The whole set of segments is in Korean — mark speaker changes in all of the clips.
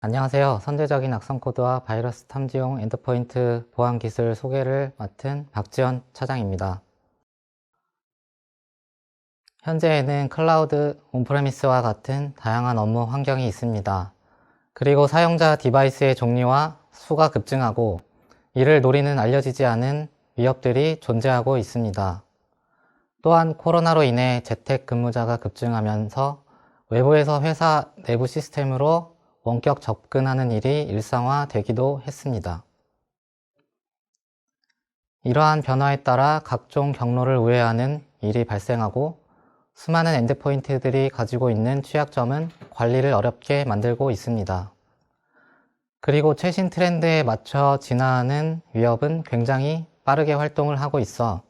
Speaker 1: 안녕하세요. 선제적인 악성 코드와 바이러스 탐지용 엔드포인트 보안 기술 소개를 맡은 박지원 차장입니다. 현재에는 클라우드, 온프레미스와 같은 다양한 업무 환경이 있습니다. 그리고 사용자 디바이스의 종류와 수가 급증하고 이를 노리는 알려지지 않은 위협들이 존재하고 있습니다. 또한 코로나로 인해 재택근무자가 급증하면서 외부에서 회사 내부 시스템으로 원격 접근하는 일이 일상화되기도 했습니다. 이러한 변화에 따라 각종 경로를 우회하는 일이 발생하고 수많은 엔드포인트들이 가지고 있는 취약점은 관리를 어렵게 만들고 있습니다. 그리고 최신 트렌드에 맞춰 진화하는 위협은 굉장히 빠르게 활동을 하고 있어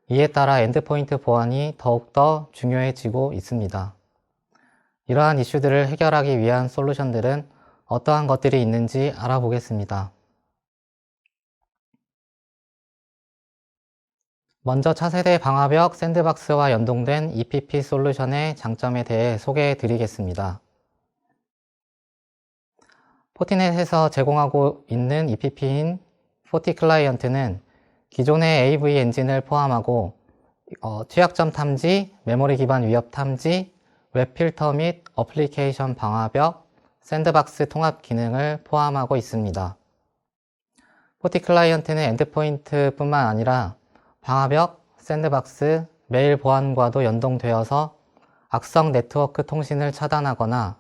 Speaker 1: 이에 따라 엔드포인트 보안이 더욱더 중요해지고 있습니다. 이러한 이슈들을 해결하기 위한 솔루션들은 어떠한 것들이 있는지 알아보겠습니다. 먼저 차세대 방화벽 샌드박스와 연동된 EPP 솔루션의 장점에 대해 소개해 드리겠습니다. 포티넷에서 제공하고 있는 EPP인 포티클라이언트는 기존의 AV 엔진을 포함하고 취약점 탐지, 메모리 기반 위협 탐지, 웹 필터 및 어플리케이션 방화벽, 샌드박스 통합 기능을 포함하고 있습니다. 포티클라이언트는 엔드포인트 뿐만 아니라 방화벽, 샌드박스, 메일 보안과도 연동되어서 악성 네트워크 통신을 차단하거나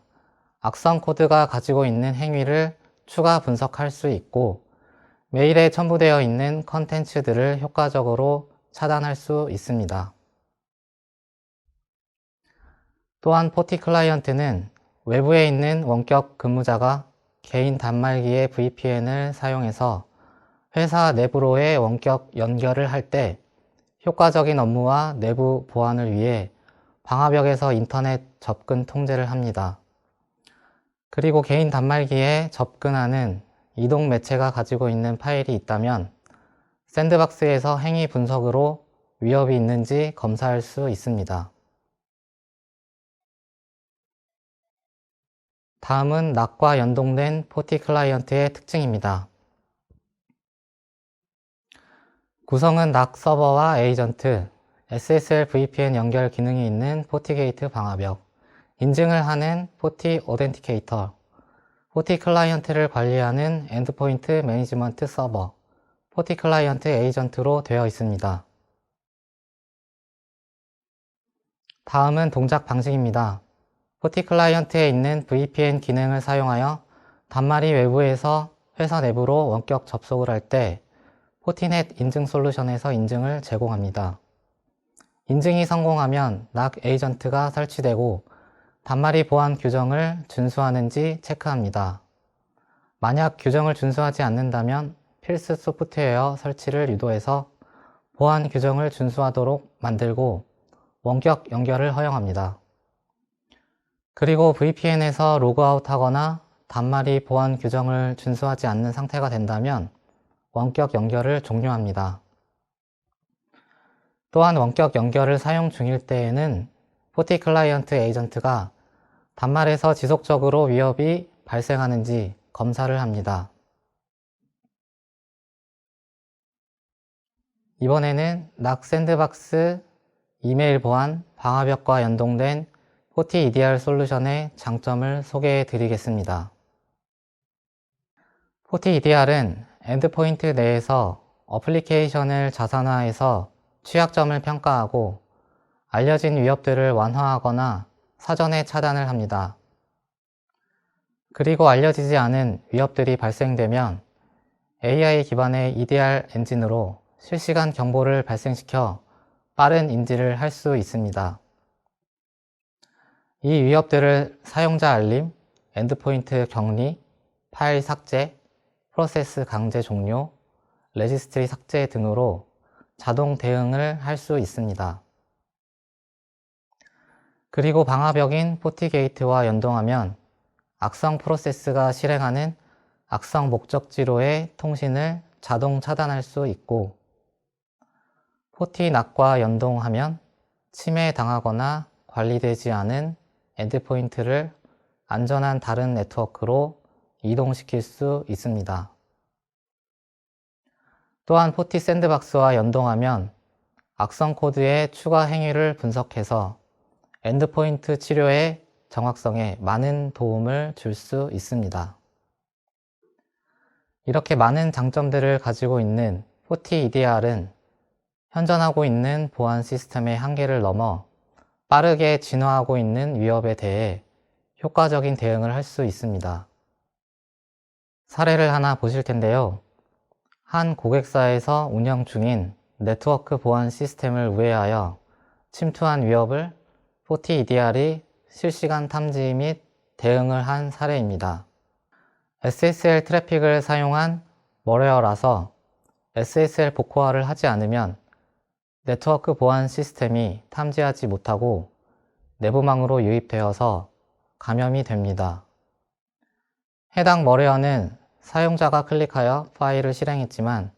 Speaker 1: 악성 코드가 가지고 있는 행위를 추가 분석할 수 있고 메일에 첨부되어 있는 컨텐츠들을 효과적으로 차단할 수 있습니다. 또한 포티클라이언트는 외부에 있는 원격 근무자가 개인 단말기의 VPN을 사용해서 회사 내부로의 원격 연결을 할 때 효과적인 업무와 내부 보안을 위해 방화벽에서 인터넷 접근 통제를 합니다. 그리고 개인 단말기에 접근하는 이동 매체가 가지고 있는 파일이 있다면 샌드박스에서 행위 분석으로 위협이 있는지 검사할 수 있습니다. 다음은 NAC과 연동된 포티클라이언트의 특징입니다. 구성은 NAC 서버와 에이전트, SSL VPN 연결 기능이 있는 포티게이트 방화벽, 인증을 하는 포티 오덴티케이터, 포티 클라이언트를 관리하는 엔드포인트 매니지먼트 서버, 포티 클라이언트 에이전트로 되어 있습니다. 다음은 동작 방식입니다. 포티 클라이언트에 있는 VPN 기능을 사용하여 단말이 외부에서 회사 내부로 원격 접속을 할 때 포티넷 인증 솔루션에서 인증을 제공합니다. 인증이 성공하면 NAC 에이전트가 설치되고 단말이 보안 규정을 준수하는지 체크합니다. 만약 규정을 준수하지 않는다면 필수 소프트웨어 설치를 유도해서 보안 규정을 준수하도록 만들고 원격 연결을 허용합니다. 그리고 VPN에서 로그아웃하거나 단말이 보안 규정을 준수하지 않는 상태가 된다면 원격 연결을 종료합니다. 또한 원격 연결을 사용 중일 때에는 포티 클라이언트 에이전트가 단말에서 지속적으로 위협이 발생하는지 검사를 합니다. 이번에는 NAC 샌드박스 이메일 보안 방화벽과 연동된 포티 EDR 솔루션의 장점을 소개해 드리겠습니다. 포티 EDR은 엔드포인트 내에서 어플리케이션을 자산화해서 취약점을 평가하고 알려진 위협들을 완화하거나 사전에 차단을 합니다. 그리고 알려지지 않은 위협들이 발생되면 AI 기반의 EDR 엔진으로 실시간 경보를 발생시켜 빠른 인지를 할 수 있습니다. 이 위협들을 사용자 알림, 엔드포인트 격리, 파일 삭제, 프로세스 강제 종료, 레지스트리 삭제 등으로 자동 대응을 할 수 있습니다. 그리고 방화벽인 포티게이트와 연동하면 악성 프로세스가 실행하는 악성 목적지로의 통신을 자동 차단할 수 있고 포티 NAC과 연동하면 침해당하거나 관리되지 않은 엔드포인트를 안전한 다른 네트워크로 이동시킬 수 있습니다. 또한 포티 샌드박스와 연동하면 악성 코드의 추가 행위를 분석해서 엔드포인트 치료의 정확성에 많은 도움을 줄 수 있습니다. 이렇게 많은 장점들을 가지고 있는 포티 EDR은 현존하고 있는 보안 시스템의 한계를 넘어 빠르게 진화하고 있는 위협에 대해 효과적인 대응을 할 수 있습니다. 사례를 하나 보실 텐데요. 한 고객사에서 운영 중인 네트워크 보안 시스템을 우회하여 침투한 위협을 포티 EDR이 실시간 탐지 및 대응을 한 사례입니다. SSL 트래픽을 사용한 멀웨어라서 SSL 복호화를 하지 않으면 네트워크 보안 시스템이 탐지하지 못하고 내부망으로 유입되어서 감염이 됩니다. 해당 멀웨어는 사용자가 클릭하여 파일을 실행했지만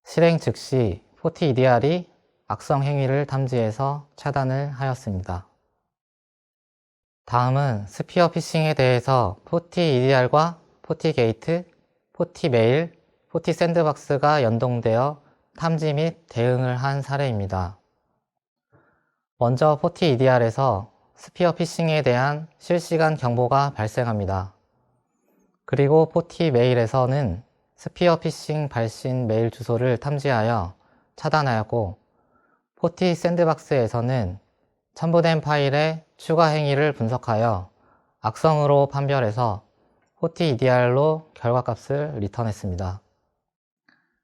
Speaker 1: 실행 즉시 포티 EDR이 악성 행위를 탐지해서 차단을 하였습니다. 다음은 스피어 피싱에 대해서 포티 EDR과 포티 게이트, 포티 메일, 포티 샌드박스가 연동되어 탐지 및 대응을 한 사례입니다. 먼저 포티 EDR에서 스피어 피싱에 대한 실시간 경보가 발생합니다. 그리고 포티 메일에서는 스피어 피싱 발신 메일 주소를 탐지하여 차단하였고, 포티 샌드박스에서는 첨부된 파일의 추가 행위를 분석하여 악성으로 판별해서 포티 EDR로 결과값을 리턴했습니다.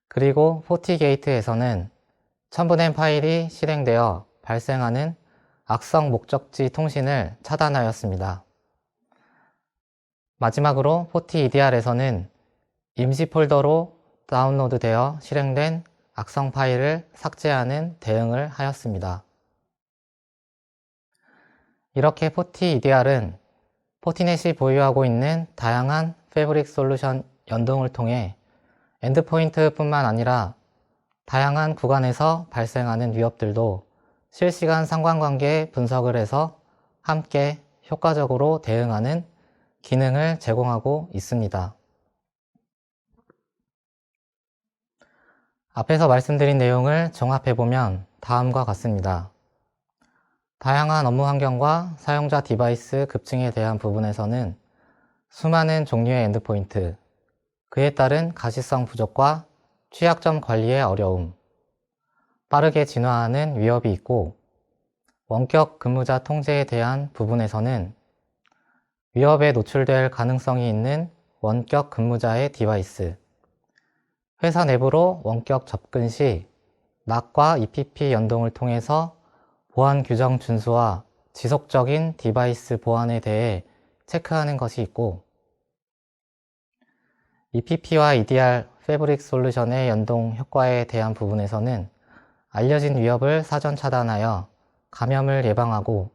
Speaker 1: 그리고 포티 게이트에서는 첨부된 파일이 실행되어 발생하는 악성 목적지 통신을 차단하였습니다. 마지막으로 포티 EDR에서는 임시 폴더로 다운로드되어 실행된 악성 파일을 삭제하는 대응을 하였습니다. 이렇게 포티 EDR은 포티넷이 보유하고 있는 다양한 패브릭 솔루션 연동을 통해 엔드포인트뿐만 아니라 다양한 구간에서 발생하는 위협들도 실시간 상관관계 분석을 해서 함께 효과적으로 대응하는 기능을 제공하고 있습니다. 앞에서 말씀드린 내용을 종합해보면 다음과 같습니다. 다양한 업무 환경과 사용자 디바이스 급증에 대한 부분에서는 수많은 종류의 엔드포인트, 그에 따른 가시성 부족과 취약점 관리의 어려움, 빠르게 진화하는 위협이 있고, 원격 근무자 통제에 대한 부분에서는 위협에 노출될 가능성이 있는 원격 근무자의 디바이스, 회사 내부로 원격 접근 시 NAC과 EPP 연동을 통해서 보안 규정 준수와 지속적인 디바이스 보안에 대해 체크하는 것이 있고, EPP와 EDR 패브릭 솔루션의 연동 효과에 대한 부분에서는 알려진 위협을 사전 차단하여 감염을 예방하고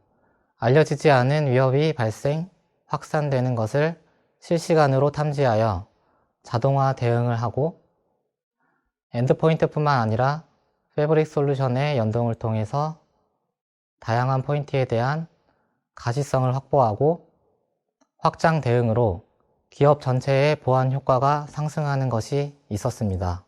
Speaker 1: 알려지지 않은 위협이 발생, 확산되는 것을 실시간으로 탐지하여 자동화 대응을 하고, 엔드포인트뿐만 아니라 패브릭 솔루션의 연동을 통해서 다양한 포인트에 대한 가시성을 확보하고 확장 대응으로 기업 전체의 보안 효과가 상승하는 것이 있었습니다.